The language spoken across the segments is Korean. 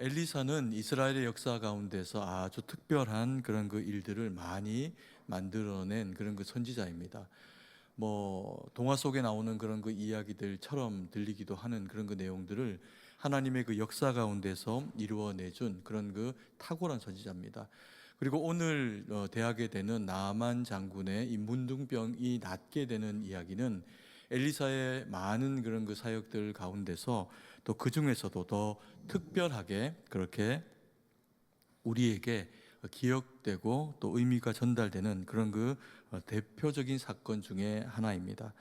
엘리사는 이스라엘의 역사 가운데서 아주 특별한 그런 그 일들을 많이 만들어낸 그런 그 선지자입니다. 동화 속에 나오는 그런 그 이야기들처럼 들리기도 하는 그런 그 내용들을 하나님의 그 역사 가운데서 이루어내준 그런 그 탁월한 선지자입니다. 그리고 오늘 대하게 되는 나만 장군의 이 문둥병이 낫게 되는 이야기는 엘리사의 많은 그런 그 사역들 가운데서 또 그 중에서도 더 특별하게 그렇게 우리에게 기억되고 또 의미가 전달되는 그런 그 대표적인 사건 중에 하나입니다.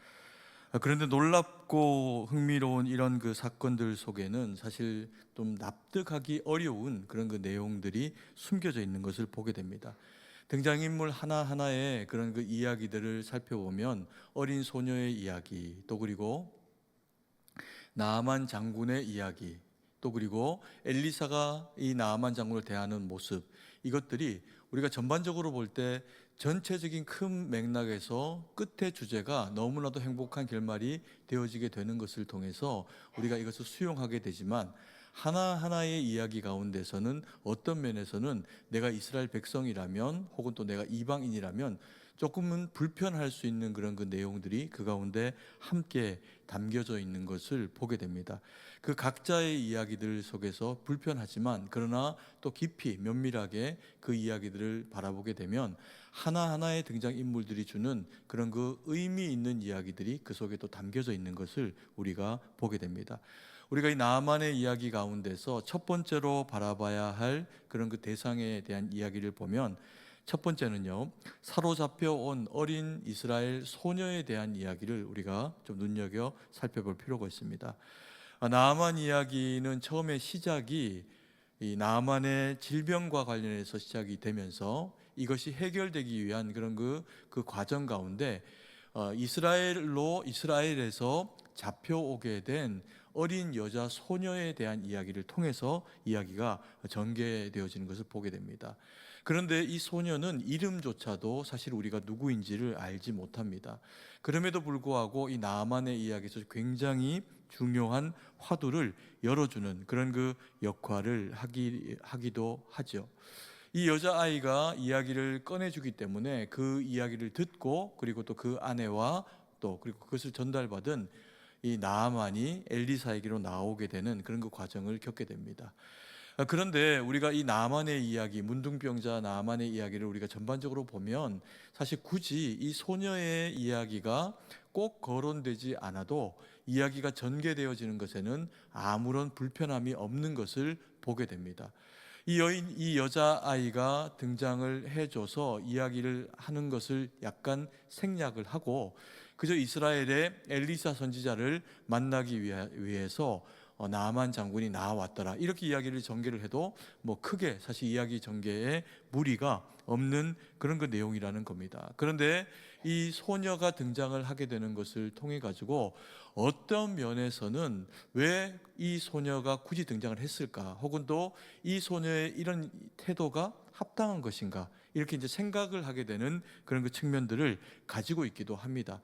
그런데 놀랍고 흥미로운 이런 그 사건들 속에는 사실 좀 납득하기 어려운 그런 그 내용들이 숨겨져 있는 것을 보게 됩니다. 등장인물 하나하나의 그런 그 이야기들을 살펴보면 어린 소녀의 이야기, 또 그리고 나아만 장군의 이야기, 또 그리고 엘리사가 이 나아만 장군을 대하는 모습, 이것들이 우리가 전반적으로 볼 때 전체적인 큰 맥락에서 끝의 주제가 너무나도 행복한 결말이 되어지게 되는 것을 통해서 우리가 이것을 수용하게 되지만, 하나하나의 이야기 가운데서는 어떤 면에서는 내가 이스라엘 백성이라면 혹은 또 내가 이방인이라면 조금은 불편할 수 있는 그런 그 내용들이 그 가운데 함께 담겨져 있는 것을 보게 됩니다. 그 각자의 이야기들 속에서 불편하지만 그러나 또 깊이 면밀하게 그 이야기들을 바라보게 되면 하나하나의 등장인물들이 주는 그런 그 의미 있는 이야기들이 그 속에 또 담겨져 있는 것을 우리가 보게 됩니다. 우리가 이 나아만의 이야기 가운데서 첫 번째로 바라봐야 할 그런 그 대상에 대한 이야기를 보면, 첫 번째는요, 사로잡혀 온 어린 이스라엘 소녀에 대한 이야기를 우리가 좀 눈여겨 살펴볼 필요가 있습니다. 나아만 이야기는 처음에 시작이 이 나아만의 질병과 관련해서 시작이 되면서 이것이 해결되기 위한 그런 그 과정 가운데 이스라엘에서 잡혀오게 된 어린 여자 소녀에 대한 이야기를 통해서 이야기가 전개되어지는 것을 보게 됩니다. 그런데 이 소녀는 이름조차도 사실 우리가 누구인지를 알지 못합니다. 그럼에도 불구하고 이 나아만의 이야기에서 굉장히 중요한 화두를 열어주는 그런 그 역할을 하기도 하죠. 이 여자아이가 이야기를 꺼내주기 때문에 그 이야기를 듣고 그리고 또 그 아내와 또 그리고 그것을 전달받은 이 나아만이 엘리사에게로 나오게 되는 그런 그 과정을 겪게 됩니다. 그런데 우리가 이 나아만의 이야기, 문둥병자 나아만의 이야기를 우리가 전반적으로 보면 사실 굳이 이 소녀의 이야기가 꼭 거론되지 않아도 이야기가 전개되어지는 것에는 아무런 불편함이 없는 것을 보게 됩니다. 이 여자아이가 등장을 해줘서 이야기를 하는 것을 약간 생략을 하고 그저 이스라엘의 엘리사 선지자를 만나기 위해서 나아만 장군이 나왔더라, 이렇게 이야기를 전개를 해도 크게 사실 이야기 전개에 무리가 없는 그런 그 내용이라는 겁니다. 그런데 이 소녀가 등장을 하게 되는 것을 통해 가지고 어떤 면에서는 왜 이 소녀가 굳이 등장을 했을까, 혹은 또 이 소녀의 이런 태도가 합당한 것인가, 이렇게 이제 생각을 하게 되는 그런 그 측면들을 가지고 있기도 합니다.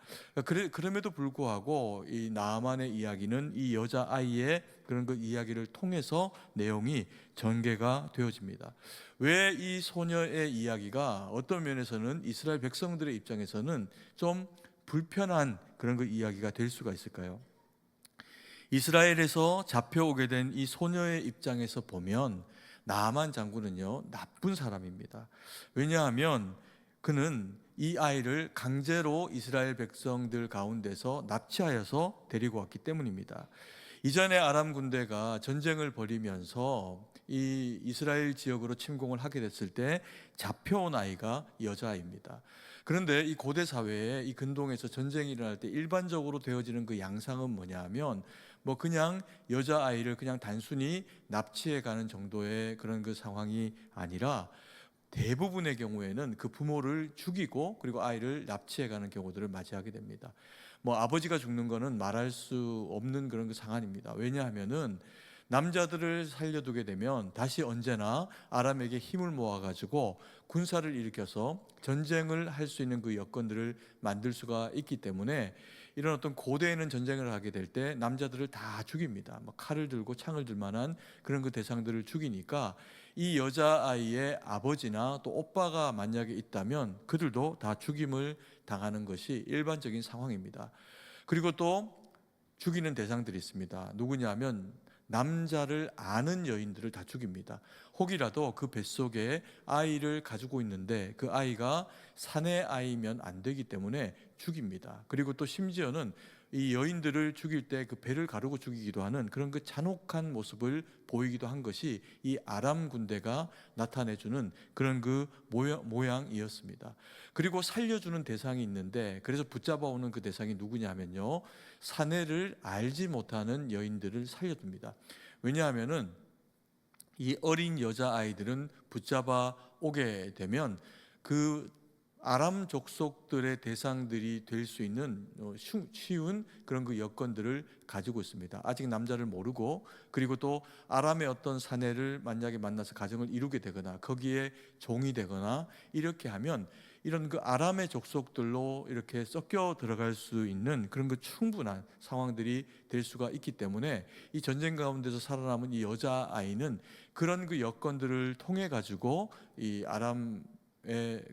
그럼에도 불구하고 이 나아만의 이야기는 이 여자아이의 그런 그 이야기를 통해서 내용이 전개가 되어집니다. 왜 이 소녀의 이야기가 어떤 면에서는 이스라엘 백성들의 입장에서는 좀 불편한 그런 그 이야기가 될 수가 있을까요? 이스라엘에서 잡혀오게 된 이 소녀의 입장에서 보면 나아만 장군은요, 나쁜 사람입니다. 왜냐하면 그는 이 아이를 강제로 이스라엘 백성들 가운데서 납치하여서 데리고 왔기 때문입니다. 이전에 아람 군대가 전쟁을 벌이면서 이 이스라엘 지역으로 침공을 하게 됐을 때 잡혀온 아이가 여자아이입니다. 그런데 이 고대 사회에 이 근동에서 전쟁이 일어날 때 일반적으로 되어지는 그 양상은 뭐냐면 그냥 여자아이를 그냥 단순히 납치해 가는 정도의 그런 그 상황이 아니라 대부분의 경우에는 그 부모를 죽이고 그리고 아이를 납치해 가는 경우들을 맞이하게 됩니다. 아버지가 죽는 거는 말할 수 없는 그런 그 상황입니다. 왜냐하면은 남자들을 살려두게 되면 다시 언제나 아람에게 힘을 모아가지고 군사를 일으켜서 전쟁을 할 수 있는 그 여건들을 만들 수가 있기 때문에 이런 어떤 고대에는 전쟁을 하게 될 때 남자들을 다 죽입니다. 뭐 칼을 들고 창을 들 만한 그런 그 대상들을 죽이니까 이 여자아이의 아버지나 또 오빠가 만약에 있다면 그들도 다 죽임을 당하는 것이 일반적인 상황입니다. 그리고 또 죽이는 대상들이 있습니다. 누구냐면 남자를 아는 여인들을 다 죽입니다. 혹이라도 그 뱃속에 아이를 가지고 있는데 그 아이가 사내 아이면 안 되기 때문에 죽입니다. 그리고 또 심지어는 이 여인들을 죽일 때 그 배를 가르고 죽이기도 하는 그런 그 잔혹한 모습을 보이기도 한 것이 이 아람 군대가 나타내주는 그런 그 모양이었습니다. 그리고 살려주는 대상이 있는데, 그래서 붙잡아오는 그 대상이 누구냐면요, 사내를 알지 못하는 여인들을 살려둡니다. 왜냐하면은 이 어린 여자아이들은 붙잡아 오게 되면 그 아람 족속들의 대상들이 될 수 있는 쉬운 그런 그 여건들을 가지고 있습니다. 아직 남자를 모르고, 그리고 또 아람의 어떤 사내를 만약에 만나서 가정을 이루게 되거나 거기에 종이 되거나 이렇게 하면 이런 그 아람의 족속들로 이렇게 섞여 들어갈 수 있는 그런 그 충분한 상황들이 될 수가 있기 때문에 이 전쟁 가운데서 살아남은 이 여자아이는 그런 그 여건들을 통해 가지고 이 아람의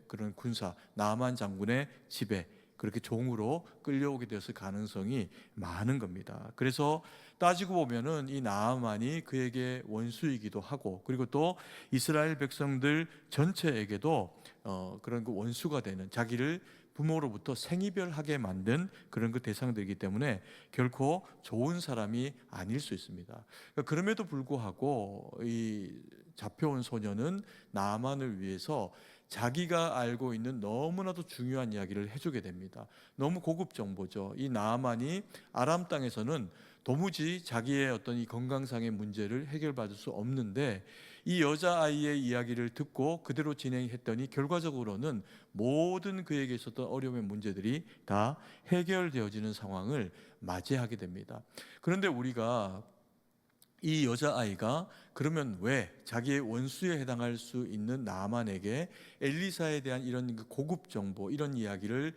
그런 군사 나아만 장군의 집에 그렇게 종으로 끌려오게 되었을 가능성이 많은 겁니다. 그래서 따지고 보면은 이 나아만이 그에게 원수이기도 하고, 그리고 또 이스라엘 백성들 전체에게도 그런 그 원수가 되는, 자기를 부모로부터 생이별하게 만든 그런 그 대상들이기 때문에 결코 좋은 사람이 아닐 수 있습니다. 그럼에도 불구하고 이 잡혀온 소녀는 나아만을 위해서 자기가 알고 있는 너무나도 중요한 이야기를 해주게 됩니다. 너무 고급 정보죠. 이 나아만이 아람 땅에서는 도무지 자기의 어떤 이 건강상의 문제를 해결받을 수 없는데, 이 여자아이의 이야기를 듣고 그대로 진행했더니 결과적으로는 모든 그에게 있었던 어려움의 문제들이 다 해결되어지는 상황을 맞이하게 됩니다. 그런데 우리가 이 여자아이가 그러면 왜 자기의 원수에 해당할 수 있는 나아만에게 엘리사에 대한 이런 고급 정보, 이런 이야기를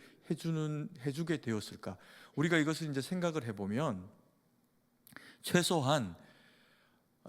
해주게 되었을까? 우리가 이것을 이제 생각을 해보면 최소한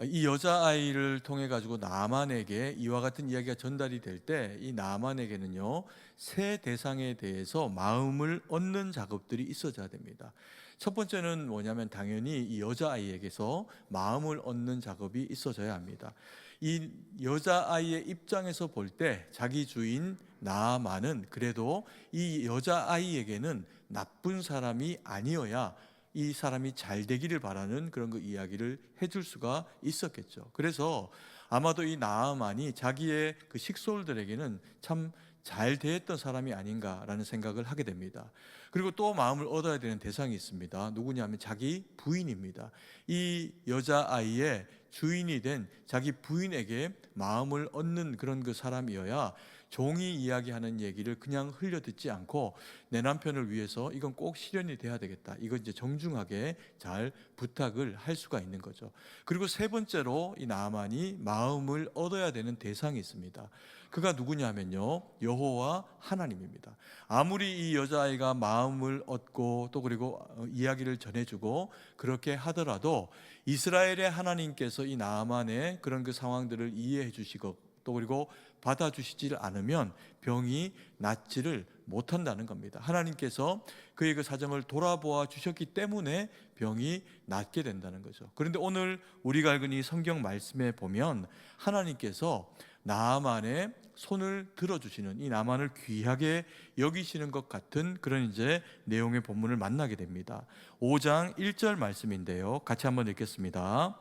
이 여자아이를 통해 가지고 나아만에게 이와 같은 이야기가 전달이 될 때 이 나아만에게는요, 세 대상에 대해서 마음을 얻는 작업들이 있어져야 됩니다. 첫 번째는 뭐냐면 당연히 이 여자아이에게서 마음을 얻는 작업이 있어져야 합니다. 이 여자아이의 입장에서 볼 때 자기 주인 나아만은 그래도 이 여자아이에게는 나쁜 사람이 아니어야 이 사람이 잘 되기를 바라는 그런 그 이야기를 해줄 수가 있었겠죠. 그래서 아마도 이 나아만이 자기의 그 식솔들에게는 참 잘 대했던 사람이 아닌가라는 생각을 하게 됩니다. 그리고 또 마음을 얻어야 되는 대상이 있습니다. 누구냐면 자기 부인입니다. 이 여자아이의 주인이 된 자기 부인에게 마음을 얻는 그런 그 사람이어야 종이 이야기하는 얘기를 그냥 흘려듣지 않고 내 남편을 위해서 이건 꼭 실현이 돼야 되겠다, 이건 이제 정중하게 잘 부탁을 할 수가 있는 거죠. 그리고 세 번째로 이 나아만이 마음을 얻어야 되는 대상이 있습니다. 그가 누구냐면요, 여호와 하나님입니다. 아무리 이 여자아이가 마음을 얻고 또 그리고 이야기를 전해주고 그렇게 하더라도 이스라엘의 하나님께서 이 나아만의 그런 그 상황들을 이해해 주시고 또 그리고 받아주시질 않으면 병이 낫지를 못한다는 겁니다. 하나님께서 그의 그 사정을 돌아보아 주셨기 때문에 병이 낫게 된다는 거죠. 그런데 오늘 우리가 읽은 이 성경 말씀에 보면 하나님께서 나아만의 손을 들어주시는, 이 나아만을 귀하게 여기시는 것 같은 그런 이제 내용의 본문을 만나게 됩니다. 5장 1절 말씀인데요, 같이 한번 읽겠습니다.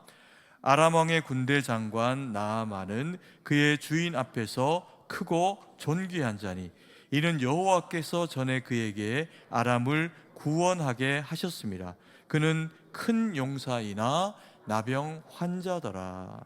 아람 왕의 군대 장관 나아만은 그의 주인 앞에서 크고 존귀한 자니 이는 여호와께서 전에 그에게 아람을 구원하게 하셨습니다. 그는 큰 용사이나 나병 환자더라.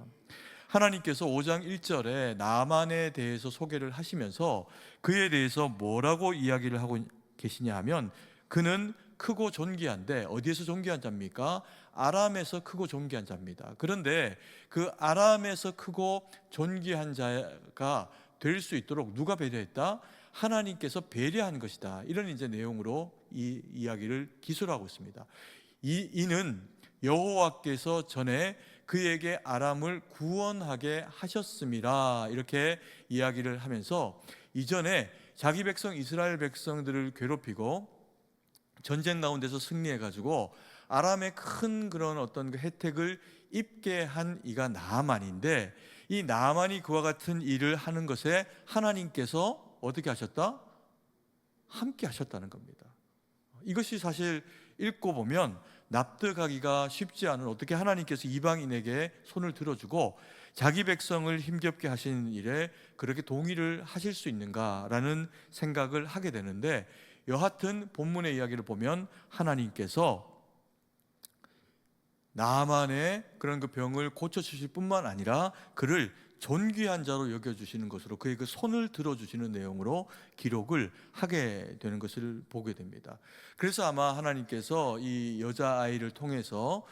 하나님께서 5장 1절에 나아만에 대해서 소개를 하시면서 그에 대해서 뭐라고 이야기를 하고 계시냐 하면 그는 크고 존귀한데 어디에서 존귀한 자입니까? 아람에서 크고 존귀한 자입니다. 그런데 그 아람에서 크고 존귀한 자가 될 수 있도록 누가 배려했다? 하나님께서 배려한 것이다. 이런 이제 내용으로 이 이야기를 기술하고 있습니다. 이는 여호와께서 전에 그에게 아람을 구원하게 하셨음이라, 이렇게 이야기를 하면서 이전에 자기 백성 이스라엘 백성들을 괴롭히고 전쟁 가운데서 승리해 가지고 아람의 큰 그런 어떤 그 혜택을 입게 한 이가 나아만인데, 이 나아만이 그와 같은 일을 하는 것에 하나님께서 어떻게 하셨다? 함께 하셨다는 겁니다. 이것이 사실 읽고 보면 납득하기가 쉽지 않은, 어떻게 하나님께서 이방인에게 손을 들어주고 자기 백성을 힘겹게 하시는 일에 그렇게 동의를 하실 수 있는가라는 생각을 하게 되는데, 여하튼 본문의 이야기를 보면 하나님께서 나만의 그런 그 병을 고쳐주실 뿐만 아니라 그를 존귀한 자로 여겨주시는 것으로 그의 그 손을 들어주시는 내용으로 기록을 하게 되는 것을 보게 됩니다. 그래서 아마 하나님께서 이 여자아이를 통해서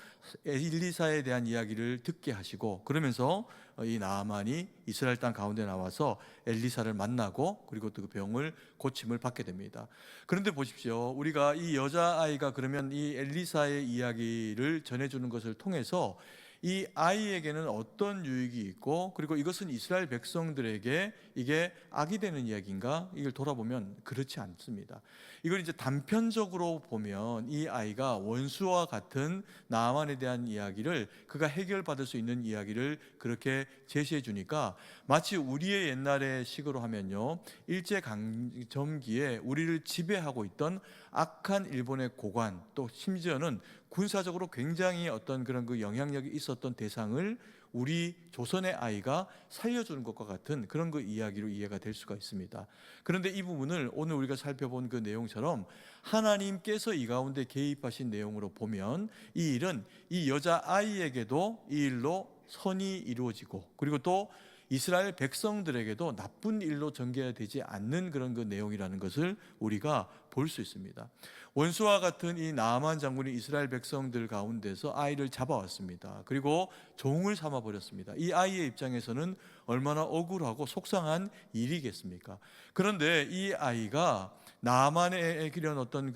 엘리사에 대한 이야기를 듣게 하시고, 그러면서 이 나아만이 이스라엘 땅 가운데 나와서 엘리사를 만나고 그리고 또 그 병을 고침을 받게 됩니다. 그런데 보십시오, 우리가 이 여자아이가 그러면 이 엘리사의 이야기를 전해주는 것을 통해서 이 아이에게는 어떤 유익이 있고, 그리고 이것은 이스라엘 백성들에게 이게 악이 되는 이야기인가? 이걸 돌아보면 그렇지 않습니다. 이걸 이제 단편적으로 보면 이 아이가 원수와 같은 나아만에 대한 이야기를, 그가 해결받을 수 있는 이야기를 그렇게 제시해 주니까 마치 우리의 옛날의 식으로 하면요, 일제강점기에 우리를 지배하고 있던 악한 일본의 고관, 또 심지어는 군사적으로 굉장히 어떤 그런 그 영향력이 있었던 대상을 우리 조선의 아이가 살려주는 것과 같은 그런 그 이야기로 이해가 될 수가 있습니다. 그런데 이 부분을 오늘 우리가 살펴본 그 내용처럼 하나님께서 이 가운데 개입하신 내용으로 보면 이 일은 이 여자아이에게도 이 일로 선이 이루어지고, 그리고 또 이스라엘 백성들에게도 나쁜 일로 전개되지 않는 그런 그 내용이라는 것을 우리가 볼 수 있습니다. 원수와 같은 이 나아만 장군이 이스라엘 백성들 가운데서 아이를 잡아왔습니다. 그리고 종을 삼아 버렸습니다. 이 아이의 입장에서는 얼마나 억울하고 속상한 일이겠습니까? 그런데 이 아이가 나아만의 이런 어떤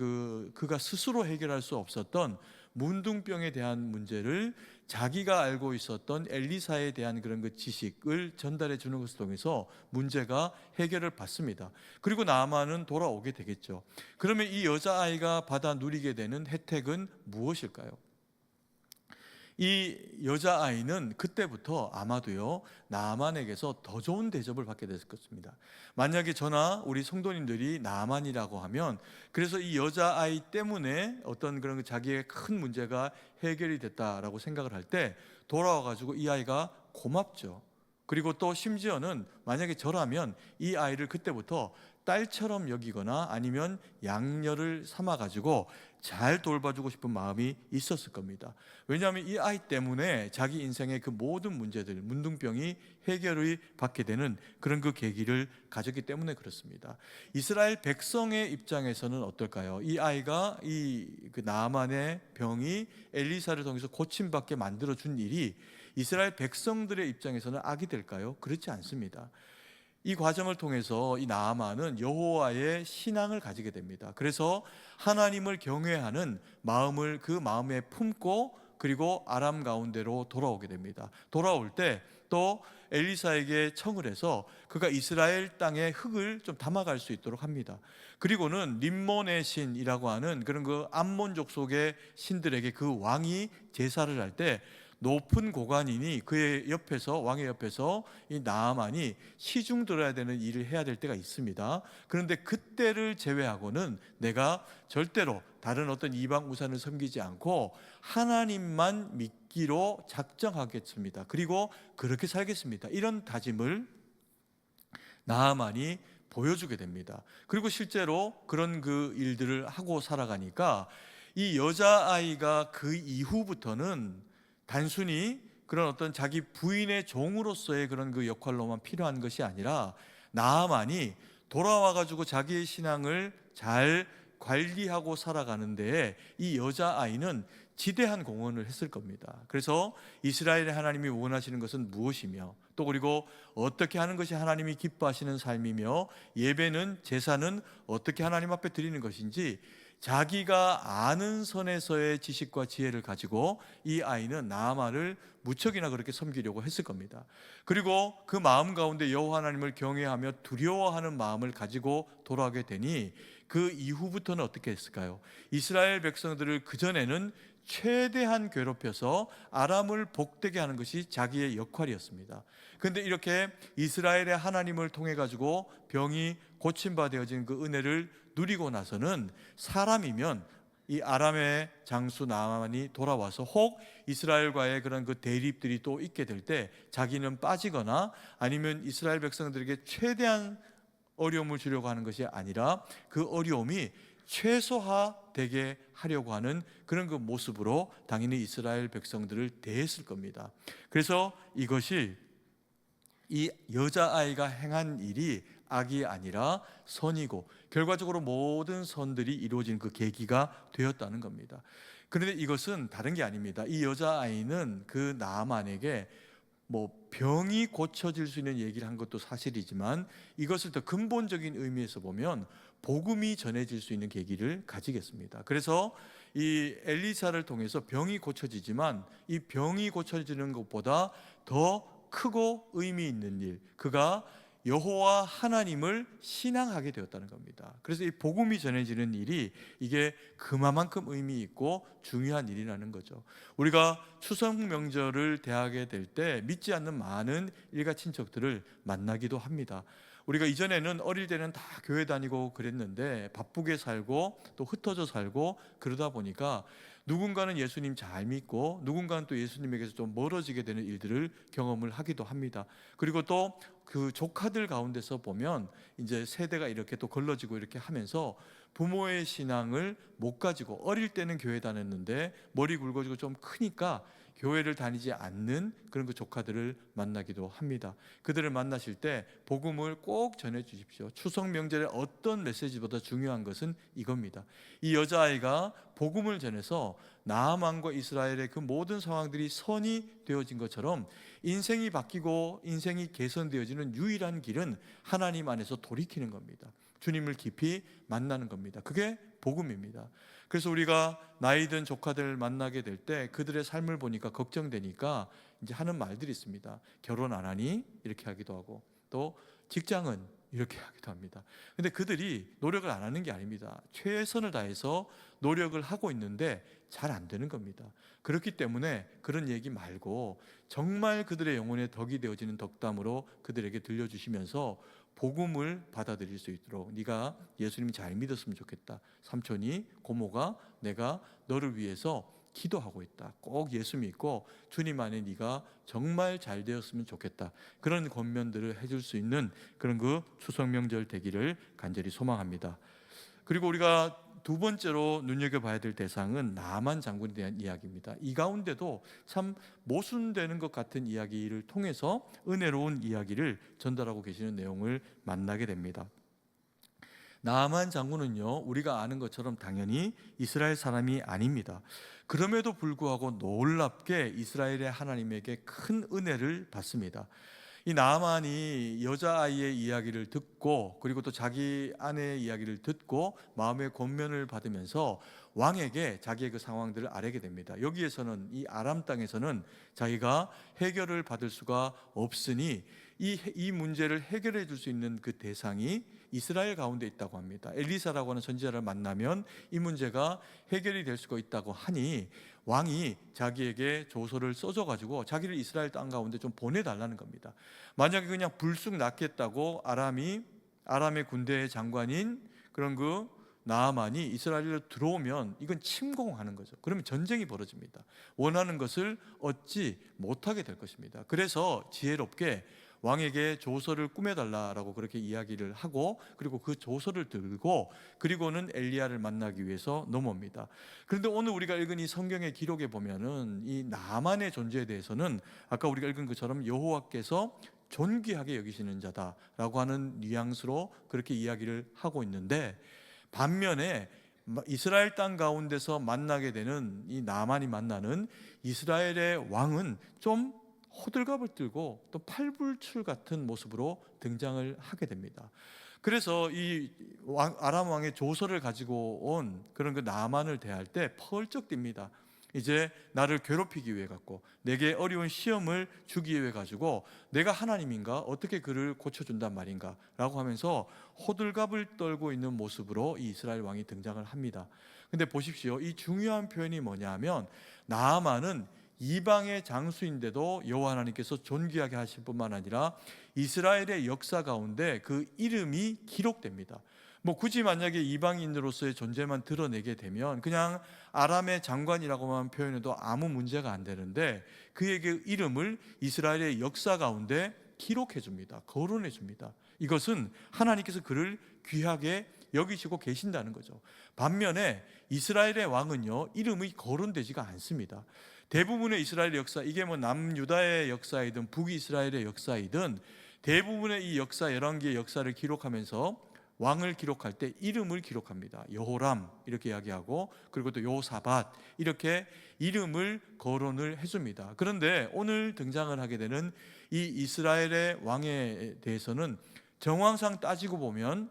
그가 스스로 해결할 수 없었던 문둥병에 대한 문제를 자기가 알고 있었던 엘리사에 대한 그런 그 지식을 전달해 주는 것을 통해서 문제가 해결을 받습니다. 그리고 나아만은 돌아오게 되겠죠. 그러면 이 여자아이가 받아 누리게 되는 혜택은 무엇일까요? 이 여자아이는 그때부터 아마도요, 나아만에게서 더 좋은 대접을 받게 됐을 것입니다. 만약에 저나 우리 성도님들이 나아만이라고 하면, 그래서 이 여자아이 때문에 어떤 그런 자기의 큰 문제가 해결이 됐다라고 생각을 할 때 돌아와가지고 이 아이가 고맙죠. 그리고 또 심지어는 만약에 저라면 이 아이를 그때부터 딸처럼 여기거나 아니면 양녀를 삼아가지고 잘 돌봐주고 싶은 마음이 있었을 겁니다. 왜냐하면 이 아이 때문에 자기 인생의 그 모든 문제들, 문둥병이 해결을 받게 되는 그런 그 계기를 가졌기 때문에 그렇습니다. 이스라엘 백성의 입장에서는 어떨까요? 이 아이가 그 나아만의 병이 엘리사를 통해서 고침받게 만들어준 일이 이스라엘 백성들의 입장에서는 악이 될까요? 그렇지 않습니다. 이 과정을 통해서 이 나아만은 여호와의 신앙을 가지게 됩니다. 그래서 하나님을 경외하는 마음을 그 마음에 품고 그리고 아람 가운데로 돌아오게 됩니다. 돌아올 때 또 엘리사에게 청을 해서 그가 이스라엘 땅의 흙을 좀 담아갈 수 있도록 합니다. 그리고는 림몬의 신이라고 하는 그런 그 암몬 족속의 신들에게 그 왕이 제사를 할 때 높은 고관이니 그의 옆에서, 왕의 옆에서 이 나아만이 시중 들어야 되는 일을 해야 될 때가 있습니다. 그런데 그때를 제외하고는 내가 절대로 다른 어떤 이방 우상을 섬기지 않고 하나님만 믿기로 작정하겠습니다. 그리고 그렇게 살겠습니다. 이런 다짐을 나아만이 보여주게 됩니다. 그리고 실제로 그런 그 일들을 하고 살아가니까 이 여자아이가 그 이후부터는 단순히 그런 어떤 자기 부인의 종으로서의 그런 그 역할로만 필요한 것이 아니라 나아만이 돌아와가지고 자기의 신앙을 잘 관리하고 살아가는데 이 여자아이는 지대한 공헌을 했을 겁니다. 그래서 이스라엘의 하나님이 원하시는 것은 무엇이며, 또 그리고 어떻게 하는 것이 하나님이 기뻐하시는 삶이며, 예배는, 제사는 어떻게 하나님 앞에 드리는 것인지 자기가 아는 선에서의 지식과 지혜를 가지고 이 아이는 나아만을 무척이나 그렇게 섬기려고 했을 겁니다. 그리고 그 마음 가운데 여호와 하나님을 경외하며 두려워하는 마음을 가지고 돌아가게 되니 그 이후부터는 어떻게 했을까요? 이스라엘 백성들을 그전에는 최대한 괴롭혀서 아람을 복되게 하는 것이 자기의 역할이었습니다. 그런데 이렇게 이스라엘의 하나님을 통해 가지고 병이 고침바 되어진 그 은혜를 누리고 나서는 사람이면 이 아람의 장수 나아만이 돌아와서 혹 이스라엘과의 그런 그 대립들이 또 있게 될 때 자기는 빠지거나 아니면 이스라엘 백성들에게 최대한 어려움을 주려고 하는 것이 아니라 그 어려움이 최소화되게 하려고 하는 그런 그 모습으로 당연히 이스라엘 백성들을 대했을 겁니다. 그래서 이것이 이 여자아이가 행한 일이 악이 아니라 선이고 결과적으로 모든 선들이 이루어진 그 계기가 되었다는 겁니다. 그런데 이것은 다른 게 아닙니다. 이 여자아이는 그 나아만에게 병이 고쳐질 수 있는 얘기를 한 것도 사실이지만 이것을 더 근본적인 의미에서 보면 복음이 전해질 수 있는 계기를 가지겠습니다. 그래서 이 엘리사를 통해서 병이 고쳐지지만 이 병이 고쳐지는 것보다 더 크고 의미 있는 일, 그가 여호와 하나님을 신앙하게 되었다는 겁니다. 그래서 이 복음이 전해지는 일이 이게 그만큼 의미 있고 중요한 일이라는 거죠. 우리가 추석 명절을 대하게 될 때 믿지 않는 많은 일가 친척들을 만나기도 합니다. 우리가 이전에는 어릴 때는 다 교회 다니고 그랬는데 바쁘게 살고 또 흩어져 살고 그러다 보니까 누군가는 예수님 잘 믿고 누군가는 또 예수님에게서 좀 멀어지게 되는 일들을 경험을 하기도 합니다. 그리고 또 그 조카들 가운데서 보면 이제 세대가 이렇게 또 걸러지고 이렇게 하면서 부모의 신앙을 못 가지고 어릴 때는 교회 다녔는데 머리 굵어지고 좀 크니까 교회를 다니지 않는 그런 그 조카들을 만나기도 합니다. 그들을 만나실 때 복음을 꼭 전해 주십시오. 추석 명절에 어떤 메시지보다 중요한 것은 이겁니다. 이 여자아이가 복음을 전해서 나아만과 이스라엘의 그 모든 상황들이 선이 되어진 것처럼 인생이 바뀌고 인생이 개선되어지는 유일한 길은 하나님 안에서 돌이키는 겁니다. 주님을 깊이 만나는 겁니다. 그게 복음입니다. 그래서 우리가 나이 든 조카들 만나게 될 때 그들의 삶을 보니까 걱정되니까 이제 하는 말들이 있습니다. 결혼 안 하니? 이렇게 하기도 하고, 또 직장은 이렇게 하기도 합니다. 근데 그들이 노력을 안 하는 게 아닙니다. 최선을 다해서 노력을 하고 있는데 잘 안 되는 겁니다. 그렇기 때문에 그런 얘기 말고 정말 그들의 영혼의 덕이 되어지는 덕담으로 그들에게 들려주시면서 복음을 받아들일 수 있도록, 네가 예수님 잘 믿었으면 좋겠다. 삼촌이, 고모가 내가 너를 위해서 기도하고 있다. 꼭 예수 믿고 주님 안에 네가 정말 잘 되었으면 좋겠다. 그런 권면들을 해줄 수 있는 그런 그 추석 명절 되기를 간절히 소망합니다. 그리고 우리가 두 번째로 눈여겨봐야 될 대상은 나만 장군에 대한 이야기입니다. 이 가운데도 참 모순되는 것 같은 이야기를 통해서 은혜로운 이야기를 전달하고 계시는 내용을 만나게 됩니다. 나아만 장군은요, 우리가 아는 것처럼 당연히 이스라엘 사람이 아닙니다. 그럼에도 불구하고 놀랍게 이스라엘의 하나님에게 큰 은혜를 받습니다. 이 나아만이 여자아이의 이야기를 듣고 그리고 또 자기 아내의 이야기를 듣고 마음의 권면을 받으면서 왕에게 자기의 그 상황들을 아뢰게 됩니다. 여기에서는 이 아람 땅에서는 자기가 해결을 받을 수가 없으니 이 문제를 해결해 줄 수 있는 그 대상이 이스라엘 가운데 있다고 합니다. 엘리사라고 하는 선지자를 만나면 이 문제가 해결이 될 수가 있다고 하니 왕이 자기에게 조서를 써줘 가지고 자기를 이스라엘 땅 가운데 좀 보내달라는 겁니다. 만약에 그냥 불쑥 낫겠다고 아람의 군대의 장관인 그런 그 나아만이 이스라엘로 들어오면 이건 침공하는 거죠. 그러면 전쟁이 벌어집니다. 원하는 것을 얻지 못하게 될 것입니다. 그래서 지혜롭게 왕에게 조서를 꾸며달라라고 그렇게 이야기를 하고, 그리고 그 조서를 들고 그리고는 엘리야를 만나기 위해서 넘어옵니다. 그런데 오늘 우리가 읽은 이 성경의 기록에 보면은 이 나만의 존재에 대해서는 아까 우리가 읽은 것처럼 여호와께서 존귀하게 여기시는 자다라고 하는 뉘앙스로 그렇게 이야기를 하고 있는데, 반면에 이스라엘 땅 가운데서 만나게 되는 이 나만이 만나는 이스라엘의 왕은 좀 호들갑을 들고 또 팔불출 같은 모습으로 등장을 하게 됩니다. 그래서 이 아람 왕의 조서를 가지고 온 그런 그 나만을 대할 때 펄쩍 뜁니다. 이제 나를 괴롭히기 위해 갖고 내게 어려운 시험을 주기 위해 가지고 내가 하나님인가 어떻게 그를 고쳐준단 말인가 라고 하면서 호들갑을 떨고 있는 모습으로 이 이스라엘 왕이 등장을 합니다. 근데 보십시오, 이 중요한 표현이 뭐냐면 나아만은 이방의 장수인데도 여호와 하나님께서 존귀하게 하실 뿐만 아니라 이스라엘의 역사 가운데 그 이름이 기록됩니다. 뭐 굳이 만약에 이방인으로서의 존재만 드러내게 되면 그냥 아람의 장관이라고만 표현해도 아무 문제가 안 되는데 그의 그 이름을 이스라엘의 역사 가운데 기록해 줍니다. 거론해 줍니다. 이것은 하나님께서 그를 귀하게 여기시고 계신다는 거죠. 반면에 이스라엘의 왕은요, 이름이 거론되지가 않습니다. 대부분의 이스라엘 역사, 이게 뭐 남유다의 역사이든 북이스라엘의 역사이든 대부분의 이 역사 11개의 역사를 기록하면서 왕을 기록할 때 이름을 기록합니다. 여호람 이렇게 이야기하고 그리고 또 여호사밧 이렇게 이름을 거론을 해줍니다. 그런데 오늘 등장을 하게 되는 이 이스라엘의 왕에 대해서는 정황상 따지고 보면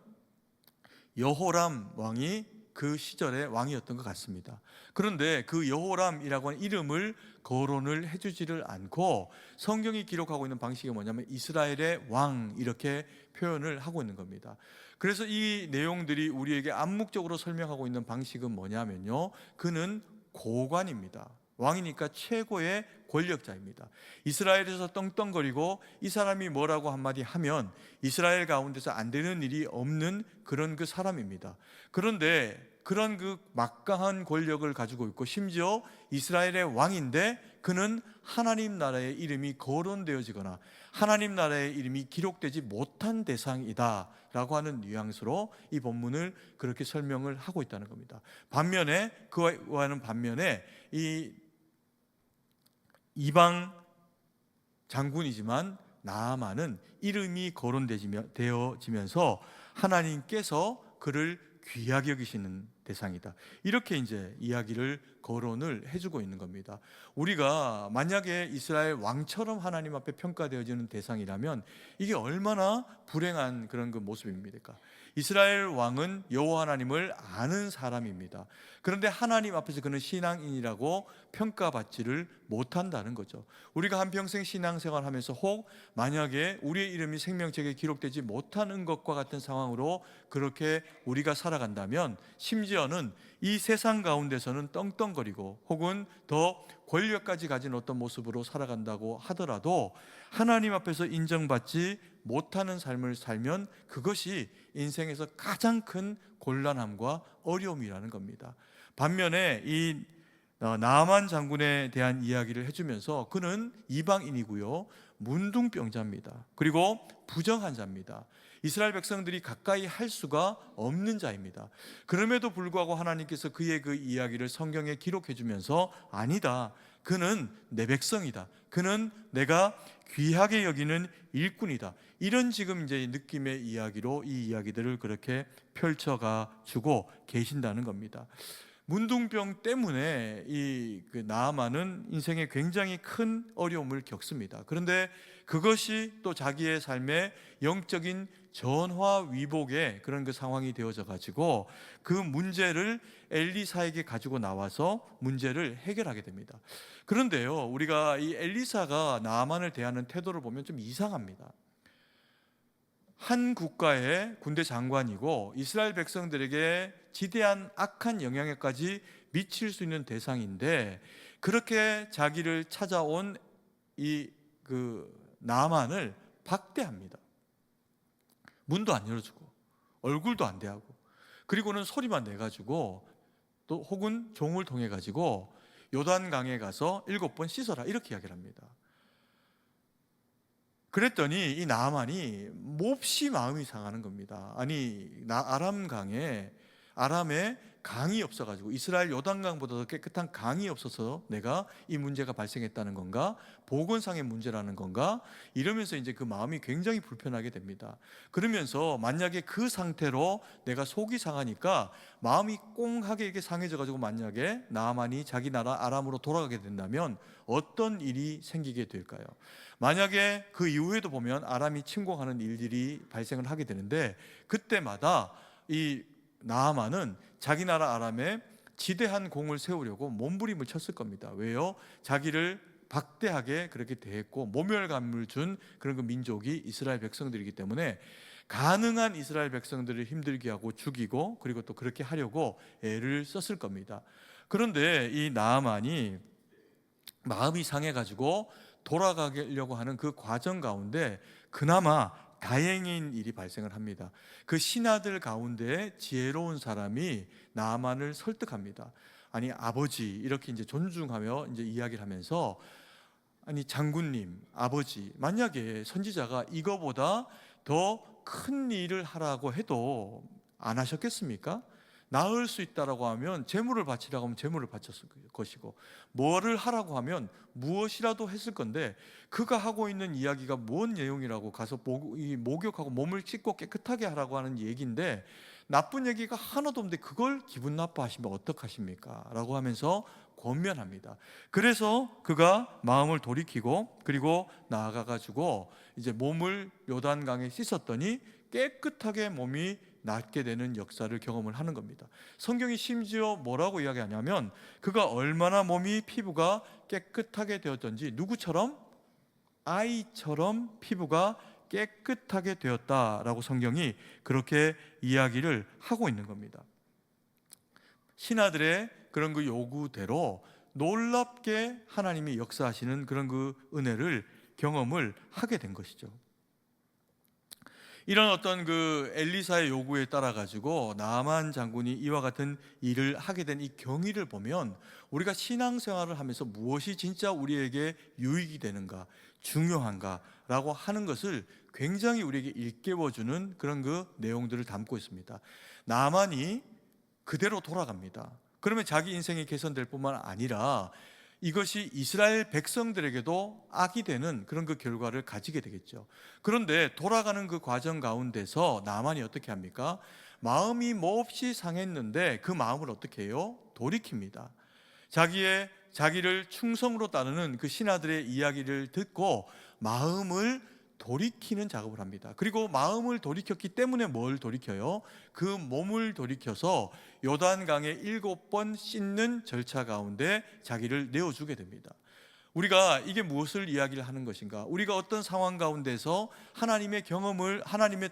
여호람 왕이 그 시절의 왕이었던 것 같습니다. 그런데 그 여호람이라고 하는 이름을 거론을 해주지를 않고 성경이 기록하고 있는 방식이 뭐냐면 이스라엘의 왕 이렇게 표현을 하고 있는 겁니다. 그래서 이 내용들이 우리에게 암묵적으로 설명하고 있는 방식은 뭐냐면요, 그는 고관입니다. 왕이니까 최고의 권력자입니다. 이스라엘에서 떵떵거리고 이 사람이 뭐라고 한마디 하면 이스라엘 가운데서 안 되는 일이 없는 그런 그 사람입니다. 그런데 그런 그 막강한 권력을 가지고 있고 심지어 이스라엘의 왕인데 그는 하나님 나라의 이름이 거론되어지거나 하나님 나라의 이름이 기록되지 못한 대상이다 라고 하는 뉘앙스로 이 본문을 그렇게 설명을 하고 있다는 겁니다. 반면에 그와는 반면에 이 이방 장군이지만 나아만은 이름이 거론되어지면서 하나님께서 그를 귀하게 여기시는 대상이다. 이렇게 이제 이야기를 거론을 해주고 있는 겁니다. 우리가 만약에 이스라엘 왕처럼 하나님 앞에 평가되어지는 대상이라면 이게 얼마나 불행한 그런 그 모습입니까? 이스라엘 왕은 여호와 하나님을 아는 사람입니다. 그런데 하나님 앞에서 그는 신앙인이라고 평가받지를 못한다는 거죠. 우리가 한평생 신앙생활하면서 혹 만약에 우리의 이름이 생명책에 기록되지 못하는 것과 같은 상황으로 그렇게 우리가 살아간다면 심지어는 이 세상 가운데서는 떵떵거리고 혹은 더 권력까지 가진 어떤 모습으로 살아간다고 하더라도 하나님 앞에서 인정받지 못하는 삶을 살면 그것이 인생에서 가장 큰 곤란함과 어려움이라는 겁니다. 반면에 이 나아만 장군에 대한 이야기를 해주면서 그는 이방인이고요, 문둥병자입니다. 그리고 부정한 자입니다. 이스라엘 백성들이 가까이 할 수가 없는 자입니다. 그럼에도 불구하고 하나님께서 그의 그 이야기를 성경에 기록해 주면서 아니다, 그는 내 백성이다, 그는 내가 귀하게 여기는 일꾼이다, 이런 지금 이제 느낌의 이야기로 이 이야기들을 그렇게 펼쳐가 주고 계신다는 겁니다. 문둥병 때문에 이 나아만은 인생에 굉장히 큰 어려움을 겪습니다. 그런데 그것이 또 자기의 삶의 영적인 전화위복의 그런 그 상황이 되어져 가지고 그 문제를 엘리사에게 가지고 나와서 문제를 해결하게 됩니다. 그런데요, 우리가 이 엘리사가 나아만을 대하는 태도를 보면 좀 이상합니다. 한 국가의 군대 장관이고 이스라엘 백성들에게 지대한 악한 영향력까지 미칠 수 있는 대상인데 그렇게 자기를 찾아온 이 나아만을 박대합니다. 문도 안 열어주고 얼굴도 안 대하고 그리고는 소리만 내가지고 또 혹은 종을 통해 가지고 요단강에 가서 7번 씻어라 이렇게 이야기를 합니다. 그랬더니 이 나아만이 몹시 마음이 상하는 겁니다. 아니 아람의 강이 없어가지고 이스라엘 요단강보다 더 깨끗한 강이 없어서 내가 이 문제가 발생했다는 건가? 보건상의 문제라는 건가? 이러면서 이제 그 마음이 굉장히 불편하게 됩니다. 그러면서 만약에 그 상태로 내가 속이 상하니까 마음이 꽁하게 이렇게 상해져가지고 만약에 나아만이 자기 나라 아람으로 돌아가게 된다면 어떤 일이 생기게 될까요? 만약에 그 이후에도 보면 아람이 침공하는 일들이 발생을 하게 되는데 그때마다 이 나아만은 자기 나라 아람에 지대한 공을 세우려고 몸부림을 쳤을 겁니다. 왜요? 자기를 박대하게 그렇게 대했고 모멸감을 준 그런 그 민족이 이스라엘 백성들이기 때문에 가능한 이스라엘 백성들을 힘들게 하고 죽이고 그리고 또 그렇게 하려고 애를 썼을 겁니다. 그런데 이 나아만이 마음이 상해가지고 돌아가려고 하는 그 과정 가운데 그나마 다행인 일이 발생을 합니다. 그 신하들 가운데 지혜로운 사람이 나아만을 설득합니다. 아니 아버지 이렇게 이제 존중하며 이제 이야기를 하면서 아니 장군님 아버지 만약에 선지자가 이거보다 더 큰 일을 하라고 해도 안 하셨겠습니까? 나을 수 있다라고 하면 재물을 바치라고 하면 재물을 바쳤을 것이고 뭐를 하라고 하면 무엇이라도 했을 건데 그가 하고 있는 이야기가 뭔 내용이라고 가서 목욕하고 몸을 씻고 깨끗하게 하라고 하는 얘기인데 나쁜 얘기가 하나도 없는데 그걸 기분 나빠하시면 어떡하십니까? 라고 하면서 권면합니다. 그래서 그가 마음을 돌이키고 그리고 나아가가지고 이제 몸을 요단강에 씻었더니 깨끗하게 몸이 낫게 되는 역사를 경험을 하는 겁니다. 성경이 심지어 뭐라고 이야기하냐면 그가 얼마나 몸이 피부가 깨끗하게 되었던지 누구처럼? 아이처럼 피부가 깨끗하게 되었다라고 성경이 그렇게 이야기를 하고 있는 겁니다. 신하들의 그런 그 요구대로 놀랍게 하나님이 역사하시는 그런 그 은혜를 경험을 하게 된 것이죠. 이런 어떤 그 엘리사의 요구에 따라 가지고 나아만 장군이 이와 같은 일을 하게 된 이 경위를 보면 우리가 신앙생활을 하면서 무엇이 진짜 우리에게 유익이 되는가, 중요한가라고 하는 것을 굉장히 우리에게 일깨워주는 그런 그 내용들을 담고 있습니다. 나아만이 그대로 돌아갑니다. 그러면 자기 인생이 개선될 뿐만 아니라 이것이 이스라엘 백성들에게도 악이 되는 그런 그 결과를 가지게 되겠죠. 그런데 돌아가는 그 과정 가운데서 나만이 어떻게 합니까? 마음이 몹시 상했는데 그 마음을 어떻게 해요? 돌이킵니다. 자기를 충성으로 따르는 그 신하들의 이야기를 듣고 마음을 돌이키는 작업을 합니다. 그리고 마음을 돌이켰기 때문에 뭘 돌이켜요? 그 몸을 돌이켜서 요단강에 7번 씻는 절차 가운데 자기를 내어주게 됩니다. 우리가 이게 무엇을 이야기를 하는 것인가? 우리가 어떤 상황 가운데서 하나님의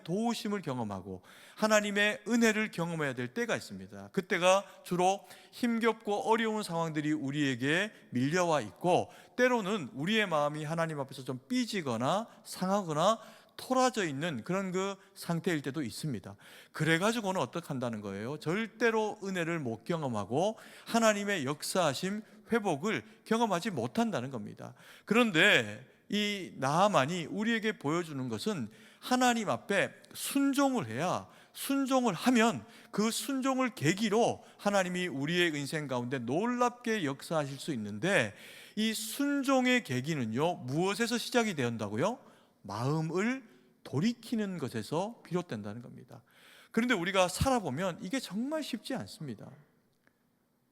도우심을 경험하고 하나님의 은혜를 경험해야 될 때가 있습니다. 그때가 주로 힘겹고 어려운 상황들이 우리에게 밀려와 있고 때로는 우리의 마음이 하나님 앞에서 좀 삐지거나 상하거나 토라져 있는 그런 그 상태일 때도 있습니다. 그래가지고는 어떻게 한다는 거예요? 절대로 은혜를 못 경험하고 하나님의 역사하심 회복을 경험하지 못한다는 겁니다. 그런데 이 나아만이 우리에게 보여주는 것은 하나님 앞에 순종을 해야 순종을 하면 그 순종을 계기로 하나님이 우리의 인생 가운데 놀랍게 역사하실 수 있는데 이 순종의 계기는요 무엇에서 시작이 된다고요? 마음을 돌이키는 것에서 비롯된다는 겁니다. 그런데 우리가 살아보면 이게 정말 쉽지 않습니다.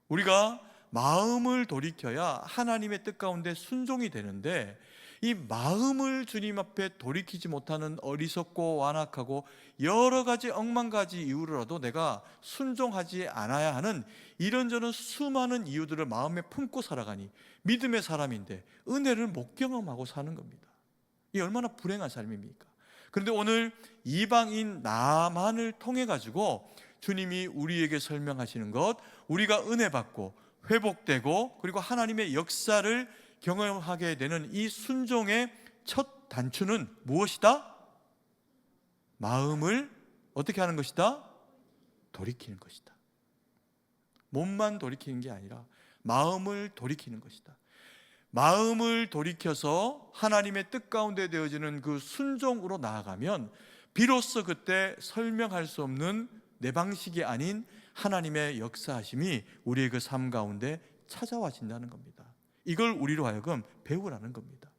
우리가 마음을 돌이켜야 하나님의 뜻 가운데 순종이 되는데 이 마음을 주님 앞에 돌이키지 못하는 어리석고 완악하고 여러 가지 억만가지 이유로라도 내가 순종하지 않아야 하는 이런저런 수많은 이유들을 마음에 품고 살아가니 믿음의 사람인데 은혜를 못 경험하고 사는 겁니다. 이 얼마나 불행한 삶입니까? 그런데 오늘 이방인 나만을 통해 가지고 주님이 우리에게 설명하시는 것, 우리가 은혜 받고 회복되고 그리고 하나님의 역사를 경험하게 되는 이 순종의 첫 단추는 무엇이다? 마음을 어떻게 하는 것이다? 돌이키는 것이다. 몸만 돌이키는 게 아니라 마음을 돌이키는 것이다. 마음을 돌이켜서 하나님의 뜻 가운데 되어지는 그 순종으로 나아가면 비로소 그때 설명할 수 없는 내 방식이 아닌 하나님의 역사하심이 우리의 그 삶 가운데 찾아와진다는 겁니다. 이걸 우리로 하여금 배우라는 겁니다.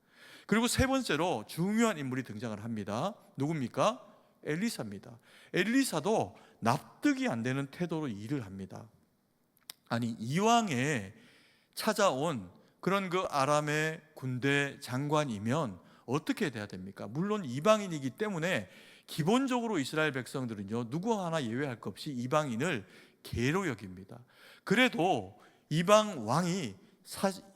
그리고 세 번째로 중요한 인물이 등장을 합니다. 누굽니까? 엘리사입니다. 엘리사도 납득이 안 되는 태도로 일을 합니다. 아니, 이왕에 찾아온 그런 그 아람의 군대 장관이면 어떻게 돼야 됩니까? 물론 이방인이기 때문에 기본적으로 이스라엘 백성들은요, 누구 하나 예외할 것 없이 이방인을 개로 여깁니다. 그래도 이방 왕이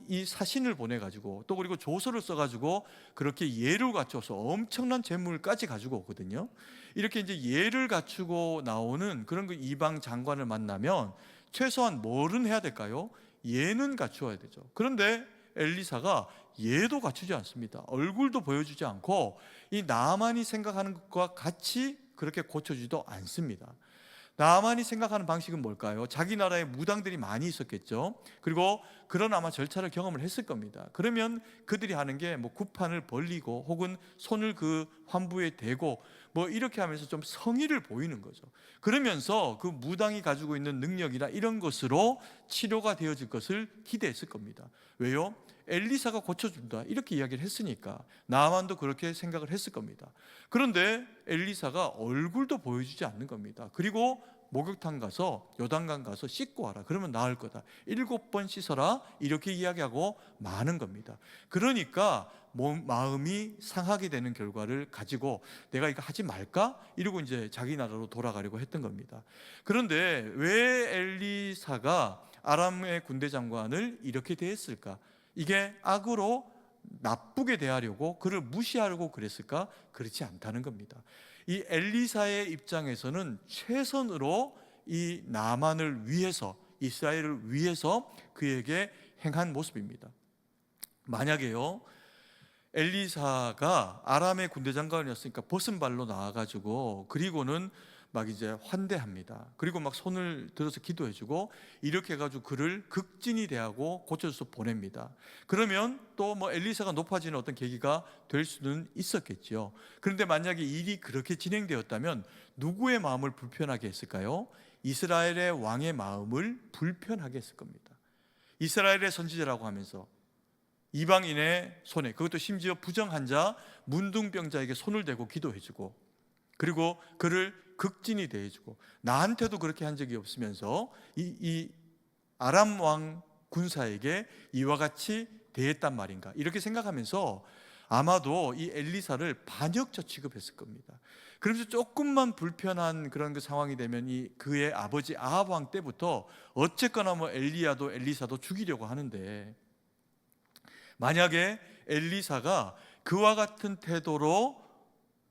이 사신을 보내가지고 또 그리고 조서를 써가지고 그렇게 예를 갖춰서 엄청난 재물까지 가지고 오거든요. 이렇게 이제 예를 갖추고 나오는 그런 그 이방 장관을 만나면 최소한 뭐는 해야 될까요? 예는 갖추어야 되죠. 그런데 엘리사가 예도 갖추지 않습니다. 얼굴도 보여주지 않고 이 나만이 생각하는 것과 같이 그렇게 고쳐주지도 않습니다. 나만이 생각하는 방식은 뭘까요? 자기 나라에 무당들이 많이 있었겠죠. 그리고 그런 아마 절차를 경험을 했을 겁니다. 그러면 그들이 하는 게 뭐 구판을 벌리고 혹은 손을 그 환부에 대고 뭐 이렇게 하면서 좀 성의를 보이는 거죠. 그러면서 그 무당이 가지고 있는 능력이나 이런 것으로 치료가 되어질 것을 기대했을 겁니다. 왜요? 엘리사가 고쳐준다 이렇게 이야기를 했으니까 나만도 그렇게 생각을 했을 겁니다. 그런데 엘리사가 얼굴도 보여주지 않는 겁니다. 그리고 목욕탕 가서 요단강 가서 씻고 와라, 그러면 나을 거다, 7번 씻어라, 이렇게 이야기하고 마는 겁니다. 그러니까 마음이 상하게 되는 결과를 가지고 내가 이거 하지 말까? 이러고 이제 자기 나라로 돌아가려고 했던 겁니다. 그런데 왜 엘리사가 아람의 군대 장관을 이렇게 대했을까? 이게 악으로 나쁘게 대하려고 그를 무시하려고 그랬을까? 그렇지 않다는 겁니다. 이 엘리사의 입장에서는 최선으로 이 나만을 위해서, 이스라엘을 위해서 그에게 행한 모습입니다. 만약에요, 엘리사가 아람의 군대 장관이었으니까 벗은 발로 나와가지고 그리고는 막 이제 환대합니다. 그리고 막 손을 들어서 기도해주고 이렇게 해가지고 그를 극진히 대하고 고쳐줘서 보냅니다. 그러면 또 뭐 엘리사가 높아지는 어떤 계기가 될 수는 있었겠죠. 그런데 만약에 일이 그렇게 진행되었다면 누구의 마음을 불편하게 했을까요? 이스라엘의 왕의 마음을 불편하게 했을 겁니다. 이스라엘의 선지자라고 하면서 이방인의 손에, 그것도 심지어 부정환자 문둥병자에게 손을 대고 기도해주고 그리고 그를 극진히 대해주고 나한테도 그렇게 한 적이 없으면서 이 아람 왕 군사에게 이와 같이 대했단 말인가, 이렇게 생각하면서 아마도 이 엘리사를 반역자 취급했을 겁니다. 그러면서 조금만 불편한 그런 그 상황이 되면 그의 아버지 아합 왕 때부터 어쨌거나 뭐 엘리야도 엘리사도 죽이려고 하는데, 만약에 엘리사가 그와 같은 태도로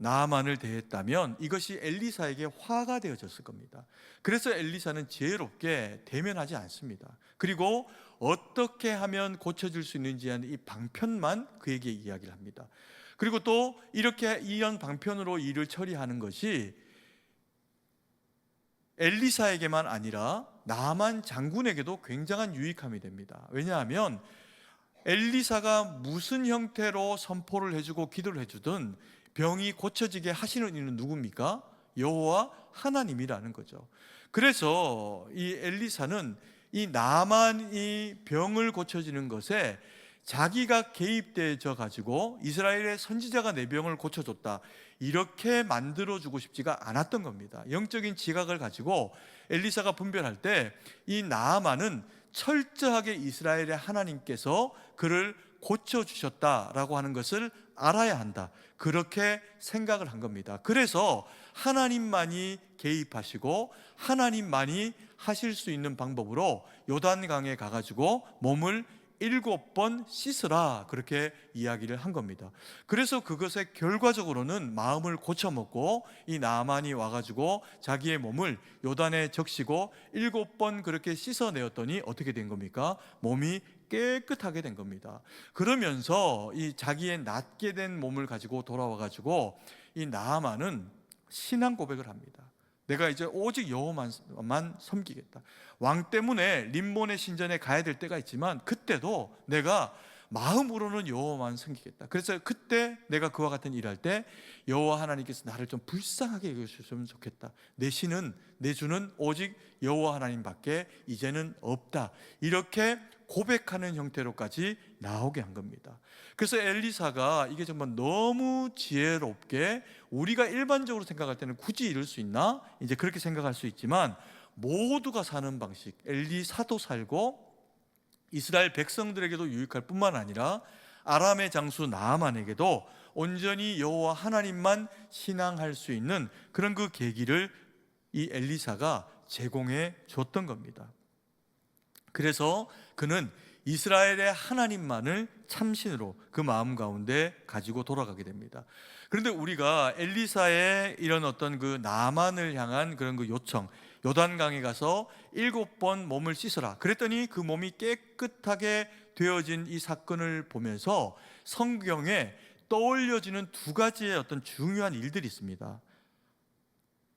나아만을 대했다면 이것이 엘리사에게 화가 되어졌을 겁니다. 그래서 엘리사는 지혜롭게 대면하지 않습니다. 그리고 어떻게 하면 고쳐질 수 있는지 하는 이 방편만 그에게 이야기를 합니다. 그리고 또 이렇게 이런 방편으로 일을 처리하는 것이 엘리사에게만 아니라 나만 장군에게도 굉장한 유익함이 됩니다. 왜냐하면 엘리사가 무슨 형태로 선포를 해주고 기도를 해주든 병이 고쳐지게 하시는 이는 누굽니까? 여호와 하나님이라는 거죠. 그래서 이 엘리사는 이 나만이 병을 고쳐지는 것에 자기가 개입되어 가지고 이스라엘의 선지자가 내 병을 고쳐줬다 이렇게 만들어주고 싶지가 않았던 겁니다. 영적인 지각을 가지고 엘리사가 분별할 때 이 나아만은 철저하게 이스라엘의 하나님께서 그를 고쳐주셨다라고 하는 것을 알아야 한다, 그렇게 생각을 한 겁니다. 그래서 하나님만이 개입하시고 하나님만이 하실 수 있는 방법으로 요단강에 가가지고 몸을 7번 씻으라, 그렇게 이야기를 한 겁니다. 그래서 그것의 결과적으로는 마음을 고쳐먹고 이 나만이 와가지고 자기의 몸을 요단에 적시고 7번 그렇게 씻어내었더니 어떻게 된 겁니까? 몸이 깨끗하게 된 겁니다. 그러면서 이 자기의 낫게 된 몸을 가지고 돌아와가지고 이 나아만은 신앙 고백을 합니다. 내가 이제 오직 여호와만 섬기겠다. 왕 때문에 림몬의 신전에 가야 될 때가 있지만 그때도 내가 마음으로는 여호와만 섬기겠다. 그래서 그때 내가 그와 같은 일할 때 여호와 하나님께서 나를 좀 불쌍하게 여겨주셨으면 좋겠다. 내 신은, 내 주는 오직 여호와 하나님밖에 이제는 없다. 이렇게 고백하는 형태로까지 나오게 한 겁니다. 그래서 엘리사가 이게 정말 너무 지혜롭게, 우리가 일반적으로 생각할 때는 굳이 이럴 수 있나? 이제 그렇게 생각할 수 있지만 모두가 사는 방식, 엘리사도 살고 이스라엘 백성들에게도 유익할 뿐만 아니라 아람의 장수 나아만에게도 온전히 여호와 하나님만 신앙할 수 있는 그런 그 계기를 이 엘리사가 제공해 줬던 겁니다. 그래서 그는 이스라엘의 하나님만을 참신으로 그 마음 가운데 가지고 돌아가게 됩니다. 그런데 우리가 엘리사의 이런 어떤 그 나만을 향한 그런 그 요청, 요단강에 가서 7번 몸을 씻어라, 그랬더니 그 몸이 깨끗하게 되어진 이 사건을 보면서 성경에 떠올려지는 두 가지의 어떤 중요한 일들이 있습니다.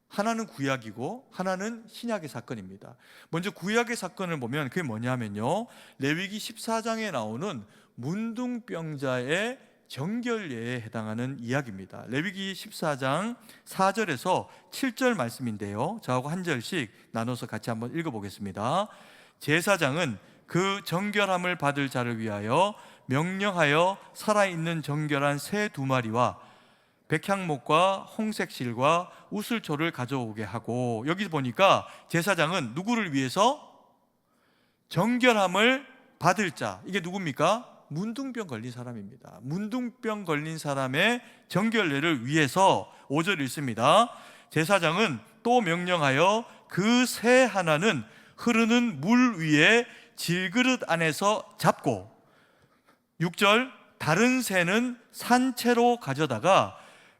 하나는 구약이고 하나는 신약의 사건입니다. 먼저 구약의 사건을 보면 그게 뭐냐면요, 레위기 14장에 나오는 문둥병자의 정결례에 해당하는 이야기입니다. 레위기 14장 4절에서 7절 말씀인데요, 저하고 한 절씩 나눠서 같이 한번 읽어보겠습니다. 제사장은 그 정결함을 받을 자를 위하여 명령하여 살아있는 정결한 새 2마리와 백향목과 홍색실과 우슬초를 가져오게 하고, 여기 보니까 제사장은 누구를 위해서? 정결함을 받을 자, 이게 누굽니까? 문둥병 걸린 사람입니다. 문둥병 걸린 사람의 정결례를 위해서 5절 읽습니다. 제사장은 또 명령하여 그 새 하나는 흐르는 물 위에 질그릇 안에서 잡고, 6절 다른 새는 산채로 가져다가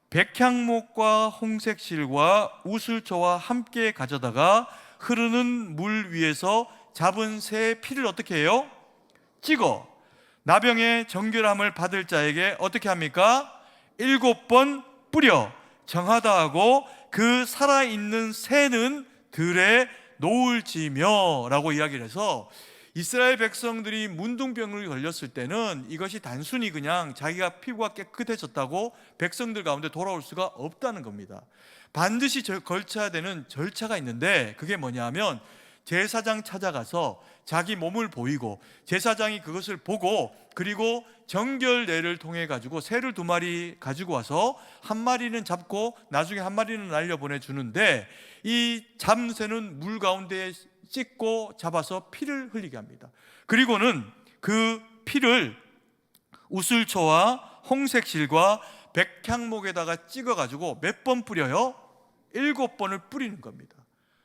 백향목과 홍색실과 우슬초와 함께 가져다가 흐르는 물 위에서 잡은 새의 피를 어떻게 해요? 찍어 나병의 정결함을 받을 자에게 어떻게 합니까? 7번 뿌려 정하다 하고 그 살아있는 새는 들에 놓을지며 라고 이야기를 해서, 이스라엘 백성들이 문둥병을 걸렸을 때는 이것이 단순히 그냥 자기가 피부가 깨끗해졌다고 백성들 가운데 돌아올 수가 없다는 겁니다. 반드시 걸쳐야 되는 절차가 있는데, 그게 뭐냐면 제사장 찾아가서 자기 몸을 보이고 제사장이 그것을 보고, 그리고 정결례를 통해 가지고 새를 2마리 가지고 와서 한 마리는 잡고 나중에 한 마리는 날려보내 주는데, 이 잡은 새는 물 가운데에 찢고 잡아서 피를 흘리게 합니다. 그리고는 그 피를 우슬초와 홍색실과 백향목에다가 찍어가지고 몇 번 뿌려요? 7번을 뿌리는 겁니다.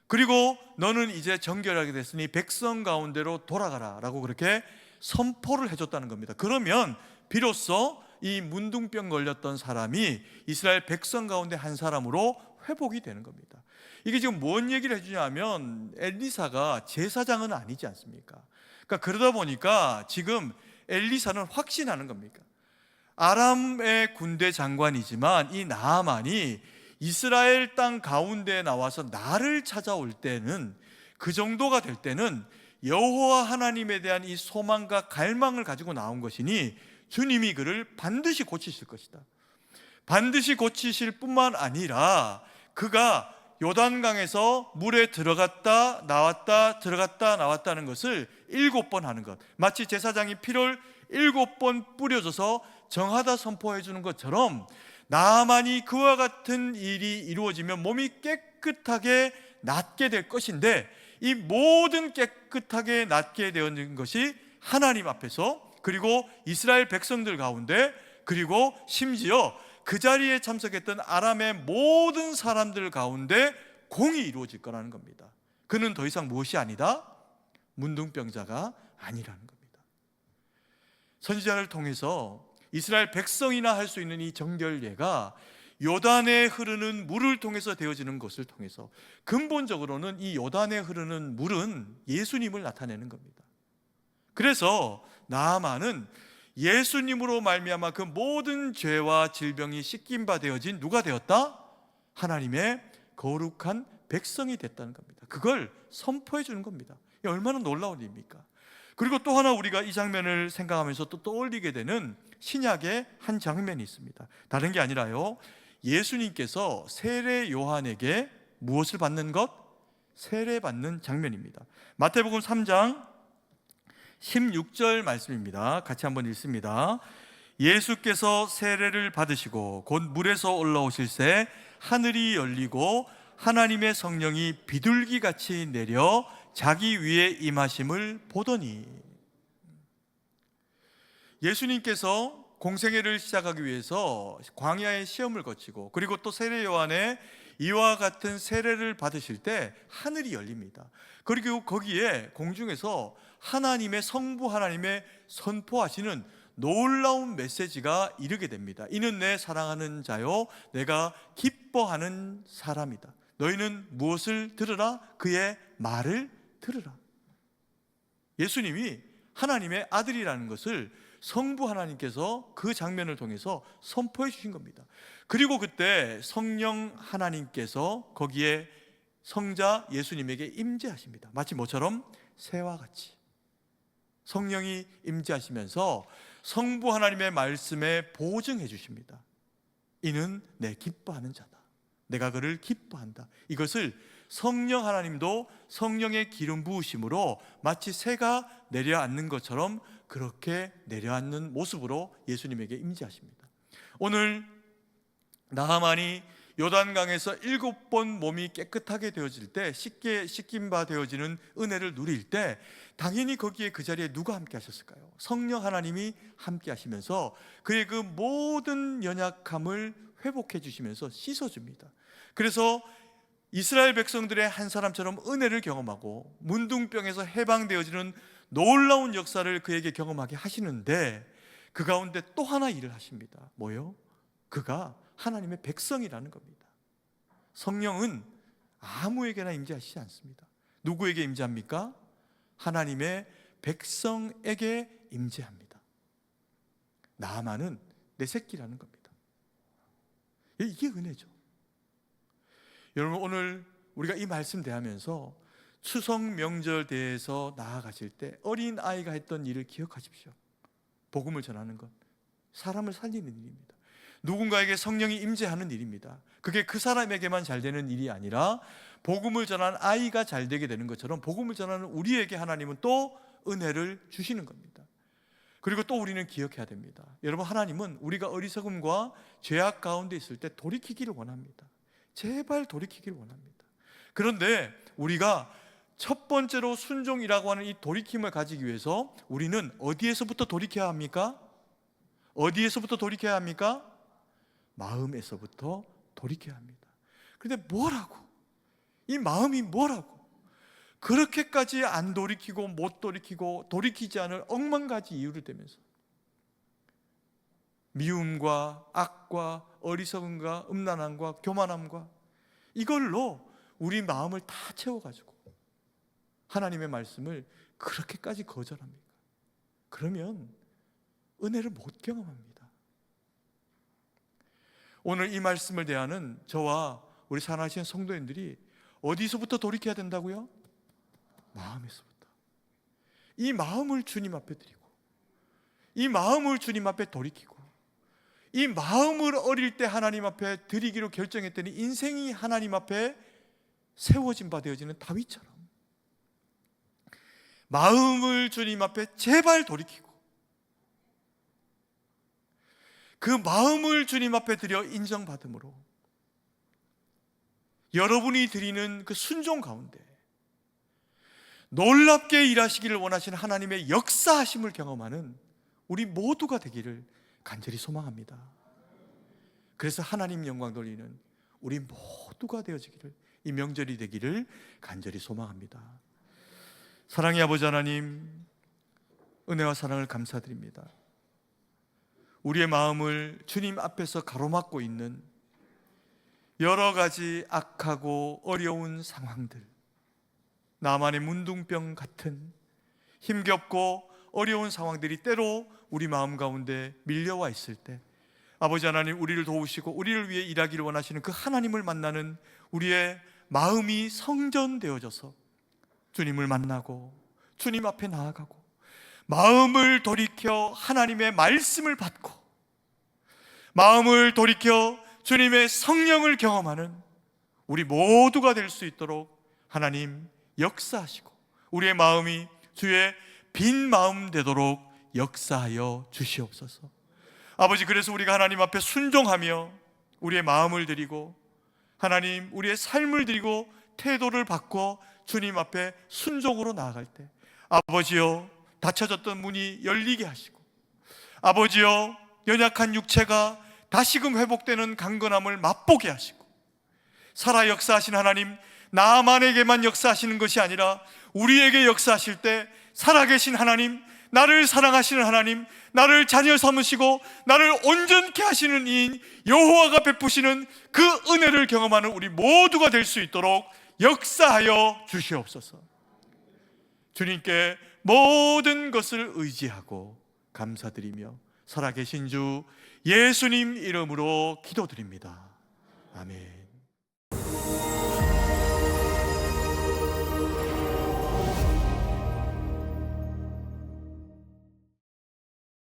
그리고 너는 이제 정결하게 됐으니 백성 가운데로 돌아가라 라고 그렇게 선포를 해줬다는 겁니다. 그러면 비로소 이 문둥병 걸렸던 사람이 이스라엘 백성 가운데 한 사람으로 회복이 되는 겁니다. 이게 지금 뭔 얘기를 해주냐면, 엘리사가 제사장은 아니지 않습니까? 그러니까 그러다 보니까 지금 엘리사는 확신하는 겁니까? 아람의 군대 장관이지만 이 나아만이 이스라엘 땅 가운데에 나와서 나를 찾아올 때는, 그 정도가 될 때는 여호와 하나님에 대한 이 소망과 갈망을 가지고 나온 것이니 주님이 그를 반드시 고치실 것이다. 반드시 고치실 뿐만 아니라 그가 요단강에서 물에 들어갔다 나왔다 들어갔다 나왔다는 것을 7번 하는 것, 마치 제사장이 피를 7번 뿌려줘서 정하다 선포해 주는 것처럼 나만이 그와 같은 일이 이루어지면 몸이 깨끗하게 낫게 될 것인데, 이 모든 깨끗하게 낫게 되는 것이 하나님 앞에서, 그리고 이스라엘 백성들 가운데, 그리고 심지어 그 자리에 참석했던 아람의 모든 사람들 가운데 공이 이루어질 거라는 겁니다. 그는 더 이상 무엇이 아니다? 문둥병자가 아니라는 겁니다. 선지자를 통해서 이스라엘 백성이나 할 수 있는 이 정결례가 요단에 흐르는 물을 통해서 되어지는 것을 통해서, 근본적으로는 이 요단에 흐르는 물은 예수님을 나타내는 겁니다. 그래서 나아만은 예수님으로 말미암아 그 모든 죄와 질병이 씻김 바 되어진 누가 되었다? 하나님의 거룩한 백성이 됐다는 겁니다. 그걸 선포해 주는 겁니다. 얼마나 놀라운 일입니까? 그리고 또 하나 우리가 이 장면을 생각하면서 또 떠올리게 되는 신약의 한 장면이 있습니다. 다른 게 아니라요, 예수님께서 세례 요한에게 무엇을 받는 것? 세례받는 장면입니다. 마태복음 3장 16절 말씀입니다. 같이 한번 읽습니다. 예수께서 세례를 받으시고 곧 물에서 올라오실새 하늘이 열리고 하나님의 성령이 비둘기같이 내려 자기 위에 임하심을 보더니, 예수님께서 공생애를 시작하기 위해서 광야의 시험을 거치고 그리고 또 세례 요한의 이와 같은 세례를 받으실 때 하늘이 열립니다. 그리고 거기에 공중에서 하나님의 성부 하나님의 선포하시는 놀라운 메시지가 이르게 됩니다. 이는 내 사랑하는 자요 내가 기뻐하는 사람이다. 너희는 무엇을 들으라? 그의 말을 들으라. 예수님이 하나님의 아들이라는 것을 성부 하나님께서 그 장면을 통해서 선포해 주신 겁니다. 그리고 그때 성령 하나님께서 거기에 성자 예수님에게 임재하십니다. 마치 뭐처럼? 새와 같이 성령이 임재하시면서 성부 하나님의 말씀에 보증해 주십니다. 이는 내 기뻐하는 자다. 내가 그를 기뻐한다. 이것을 성령 하나님도 성령의 기름 부으심으로 마치 새가 내려앉는 것처럼 그렇게 내려앉는 모습으로 예수님에게 임재하십니다. 오늘 나하만이 요단강에서 7번 몸이 깨끗하게 되어질 때, 씻긴 바 되어지는 은혜를 누릴 때 당연히 거기에 그 자리에 누가 함께 하셨을까요? 성령 하나님이 함께 하시면서 그의 그 모든 연약함을 회복해 주시면서 씻어줍니다. 그래서 이스라엘 백성들의 한 사람처럼 은혜를 경험하고 문둥병에서 해방되어지는 놀라운 역사를 그에게 경험하게 하시는데, 그 가운데 또 하나 일을 하십니다. 뭐요? 그가 하나님의 백성이라는 겁니다. 성령은 아무에게나 임재하시지 않습니다. 누구에게 임재합니까? 하나님의 백성에게 임재합니다. 나만은 내 새끼라는 겁니다. 이게 은혜죠. 여러분, 오늘 우리가 이 말씀 대하면서 추석 명절 대에서 나아가실 때 어린 아이가 했던 일을 기억하십시오. 복음을 전하는 것, 사람을 살리는 일입니다. 누군가에게 성령이 임재하는 일입니다. 그게 그 사람에게만 잘 되는 일이 아니라 복음을 전하는 아이가 잘 되게 되는 것처럼 복음을 전하는 우리에게 하나님은 또 은혜를 주시는 겁니다. 그리고 또 우리는 기억해야 됩니다. 여러분, 하나님은 우리가 어리석음과 죄악 가운데 있을 때 돌이키기를 원합니다. 제발 돌이키기를 원합니다. 그런데 우리가 첫 번째로 순종이라고 하는 이 돌이킴을 가지기 위해서 우리는 어디에서부터 돌이켜야 합니까? 어디에서부터 돌이켜야 합니까? 마음에서부터 돌이켜야 합니다. 그런데 뭐라고? 이 마음이 뭐라고? 그렇게까지 안 돌이키고 못 돌이키고 돌이키지 않을 억만 가지 이유를 대면서 미움과 악과 어리석음과 음란함과 교만함과 이걸로 우리 마음을 다 채워가지고 하나님의 말씀을 그렇게까지 거절합니까? 그러면 은혜를 못 경험합니다. 오늘 이 말씀을 대하는 저와 우리 사랑하시는 성도님들이 어디서부터 돌이켜야 된다고요? 마음에서부터. 이 마음을 주님 앞에 드리고, 이 마음을 주님 앞에 돌이키고, 이 마음을 어릴 때 하나님 앞에 드리기로 결정했더니 인생이 하나님 앞에 세워진 바 되어지는 다윗처럼 마음을 주님 앞에 제발 돌이키고 그 마음을 주님 앞에 드려 인정받음으로 여러분이 드리는 그 순종 가운데 놀랍게 일하시기를 원하시는 하나님의 역사하심을 경험하는 우리 모두가 되기를 간절히 소망합니다. 그래서 하나님 영광 돌리는 우리 모두가 되어지기를, 이 명절이 되기를 간절히 소망합니다. 사랑의 아버지 하나님, 은혜와 사랑을 감사드립니다. 우리의 마음을 주님 앞에서 가로막고 있는 여러 가지 악하고 어려운 상황들, 나만의 문둥병 같은 힘겹고 어려운 상황들이 때로 우리 마음 가운데 밀려와 있을 때 아버지 하나님, 우리를 도우시고 우리를 위해 일하기를 원하시는 그 하나님을 만나는 우리의 마음이 성전되어져서 주님을 만나고 주님 앞에 나아가고 마음을 돌이켜 하나님의 말씀을 받고 마음을 돌이켜 주님의 성령을 경험하는 우리 모두가 될 수 있도록 하나님 역사하시고 우리의 마음이 주의 빈 마음 되도록 역사하여 주시옵소서. 아버지, 그래서 우리가 하나님 앞에 순종하며 우리의 마음을 드리고 하나님 우리의 삶을 드리고 태도를 바꿔 주님 앞에 순종으로 나아갈 때 아버지여, 닫혀졌던 문이 열리게 하시고 아버지여, 연약한 육체가 다시금 회복되는 강건함을 맛보게 하시고 살아 역사하신 하나님, 나만에게만 역사하시는 것이 아니라 우리에게 역사하실 때 살아계신 하나님, 나를 사랑하시는 하나님, 나를 자녀 삼으시고 나를 온전케 하시는 이인 여호와가 베푸시는 그 은혜를 경험하는 우리 모두가 될 수 있도록 역사하여 주시옵소서. 주님께 모든 것을 의지하고 감사드리며 살아계신 주 예수님 이름으로 기도드립니다. 아멘.